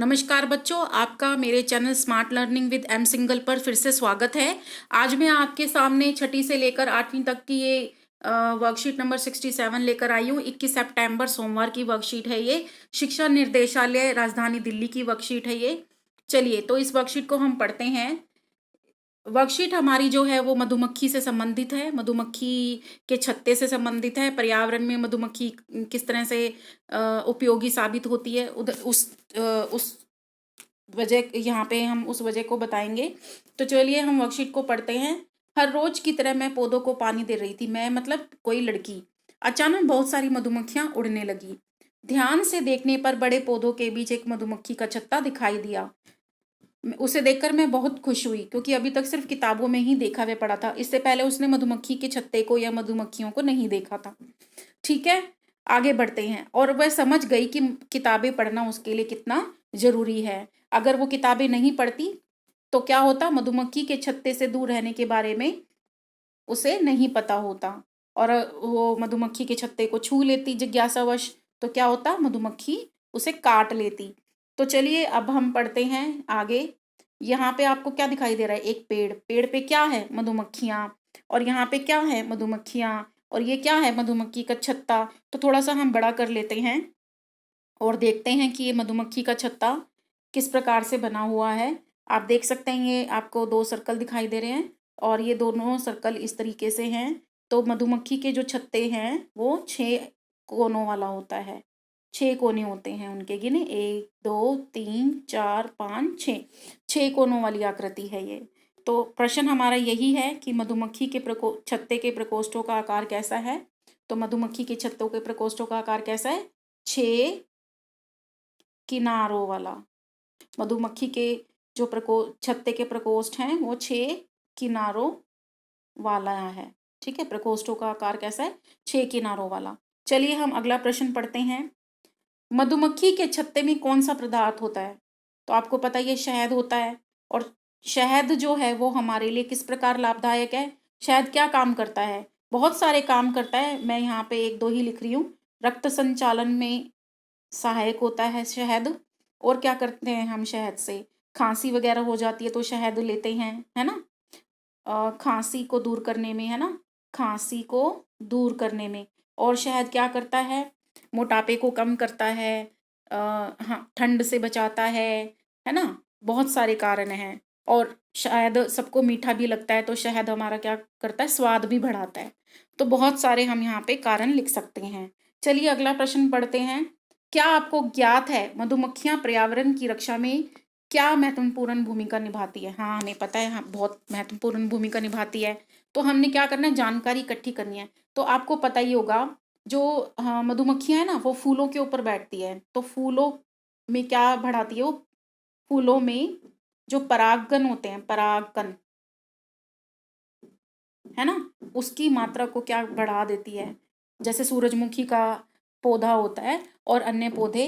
नमस्कार बच्चों, आपका मेरे channel smart learning with am single पर फिर से स्वागत है। आज मैं आपके सामने छठी से लेकर 8वीं तक की ये वर्कशीट नंबर 67 लेकर आई हूँ। 21 सितंबर सोमवार की वर्कशीट है ये। शिक्षा निर्देशालय राजधानी दिल्ली की वर्कशीट है ये। चलिए तो इस वर्कशीट को हम पढ़ते हैं। वर्कशीट हमारी जो है वो मधुमक्खी से संबंधित है, मधुमक्खी के छत्ते से संबंधित है। पर्यावरण में मधुमक्खी किस तरह से उपयोगी साबित होती है उस वजह, यहाँ पे हम उस वजह को बताएंगे। तो चलिए हम वर्कशीट को पढ़ते हैं। हर रोज की तरह मैं पौधों को पानी दे रही थी। मैं मतलब कोई लड़की। अचानक बहुत सारी मधुमक्खियां उड़ने लगी। ध्यान से देखने पर बड़े पौधों के बीच एक मधुमक्खी का छत्ता दिखाई दिया। उसे देखकर मैं बहुत खुश हुई, क्योंकि अभी तक सिर्फ किताबों में ही देखा हुआ पड़ा था। इससे पहले उसने मधुमक्खी के छत्ते को या मधुमक्खियों को नहीं देखा था। ठीक है, आगे बढ़ते हैं। और वह समझ गई कि किताबें पढ़ना उसके लिए कितना जरूरी है। अगर वो किताबें नहीं पढ़ती तो क्या होता, मधुमक्खी के छत्ते से दूर रहने के बारे में उसे नहीं पता होता और वो मधुमक्खी के छत्ते को छू लेती जिज्ञासावश, तो क्या होता, मधुमक्खी उसे काट लेती। तो चलिए अब हम पढ़ते हैं आगे। यहाँ पे आपको क्या दिखाई दे रहा है, एक पेड़। पेड़ पे क्या है, मधुमक्खियां। और यहाँ पे क्या है, मधुमक्खियां। और ये क्या है, मधुमक्खी का छत्ता। तो थोड़ा सा हम बड़ा कर लेते हैं और देखते हैं कि ये मधुमक्खी का छत्ता किस प्रकार से बना हुआ है। आप देख सकते हैं ये आपको 2 सर्कल दिखाई दे रहे हैं और ये दोनों सर्कल इस तरीके से हैं। तो मधुमक्खी के जो छत्ते हैं वो 6 कोनों वाला होता है। 6 कोने होते हैं उनके, गिने 1 2 3 4 5 6। 6 कोनों वाली आकृति है ये। तो प्रश्न हमारा यही है कि मधुमक्खी के छत्ते के प्रकोष्ठों का आकार कैसा है। तो मधुमक्खी के छत्तों के प्रकोष्ठों का आकार कैसा है, 6 किनारों वाला। मधुमक्खी के जो छत्ते के प्रकोष्ठ हैं वो 6 किनारों वाला है। ठीक है, प्रकोष्ठों का आकार कैसा है, 6 किनारों वाला। चलिए हम अगला प्रश्न पढ़ते हैं। मधुमक्खी के छत्ते में कौन सा पदार्थ होता है। तो आपको पता है ये शहद होता है। और शहद जो है वो हमारे लिए किस प्रकार लाभदायक है। शहद क्या काम करता है, बहुत सारे काम करता है। मैं यहाँ पे 1 2 ही लिख रही हूँ। रक्त संचालन में सहायक होता है शहद। और क्या करते हैं हम शहद से, खांसी वगैरह हो जाती है तो शहद लेते हैं, है ना। खांसी को दूर करने में, है ना, खांसी को दूर करने में। और शहद क्या करता है, मोटापे को कम करता है, हाँ, ठंड से बचाता है ना। बहुत सारे कारण हैं। और शायद सबको मीठा भी लगता है तो शहद हमारा क्या करता है, स्वाद भी बढ़ाता है। तो बहुत सारे हम यहाँ पे कारण लिख सकते हैं। चलिए अगला प्रश्न पढ़ते हैं। क्या आपको ज्ञात है मधुमक्खियां पर्यावरण की रक्षा में क्या महत्वपूर्ण भूमिका निभाती है। हाँ, हमें पता है, हाँ, बहुत महत्वपूर्ण भूमिका निभाती है। तो हमने क्या करना है, जानकारी इकट्ठी करनी है। तो आपको पता ही होगा, जो हाँ, मधुमक्खियां है ना, वो फूलों के ऊपर बैठती है। तो फूलों में क्या बढ़ाती है वो, फूलों में जो परागकण होते हैं, परागकण, है ना, उसकी मात्रा को क्या बढ़ा देती है। जैसे सूरजमुखी का पौधा होता है और अन्य पौधे,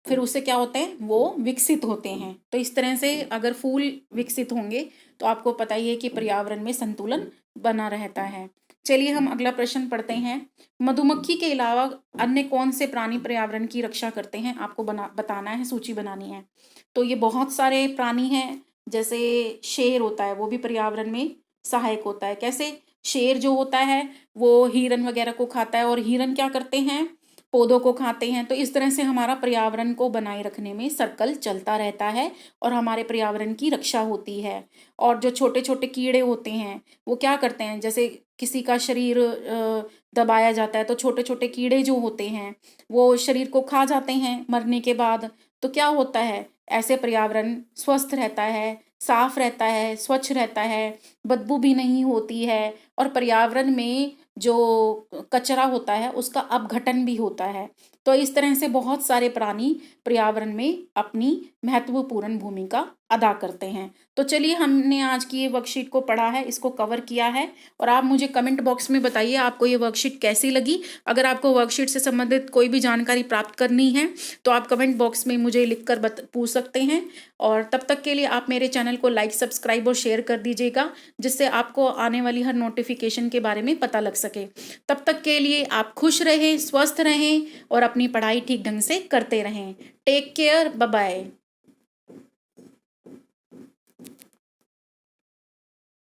फिर उससे क्या होते हैं, वो विकसित होते हैं। तो इस तरह से अगर फूल विकसित होंगे तो आपको पता ही है कि पर्यावरण में संतुलन बना रहता है। चलिए हम अगला प्रश्न पढ़ते हैं। मधुमक्खी के अलावा अन्य कौन से प्राणी पर्यावरण की रक्षा करते हैं, आपको बताना है, सूची बनानी है। तो ये बहुत सारे प्राणी हैं। जैसे शेर होता है, वो भी पर्यावरण में सहायक होता है। कैसे, शेर जो होता है वो हिरन वगैरह को खाता है और हिरन क्या करते हैं, पौधों को खाते हैं। तो इस तरह से हमारा पर्यावरण को बनाए रखने में सर्कल चलता रहता है और हमारे पर्यावरण की रक्षा होती है। और जो छोटे छोटे कीड़े होते हैं वो क्या करते हैं, जैसे किसी का शरीर दबाया जाता है तो छोटे छोटे कीड़े जो होते हैं वो शरीर को खा जाते हैं मरने के बाद। तो क्या होता है, ऐसे पर्यावरण स्वस्थ रहता है, साफ रहता है, स्वच्छ रहता है, बदबू भी नहीं होती है। और पर्यावरण में जो कचरा होता है उसका अपघटन भी होता है। तो इस तरह से बहुत सारे प्राणी पर्यावरण में अपनी महत्वपूर्ण भूमिका अदा करते हैं। तो चलिए हमने आज की ये वर्कशीट को पढ़ा है, इसको कवर किया है। और आप मुझे कमेंट बॉक्स में बताइए आपको ये वर्कशीट कैसी लगी। अगर आपको वर्कशीट से संबंधित कोई भी जानकारी प्राप्त करनी है तो आप कमेंट बॉक्स में मुझे लिखकर पूछ सकते हैं। और तब तक के लिए आप मेरे चैनल को लाइक, सब्सक्राइब और शेयर कर दीजिएगा, जिससे आपको आने वाली हर नोटिफिकेशन के बारे में पता लग सके। तब तक के लिए आप खुश रहें, स्वस्थ रहें और अपनी पढ़ाई ठीक ढंग से करते रहें। Take care, bye bye.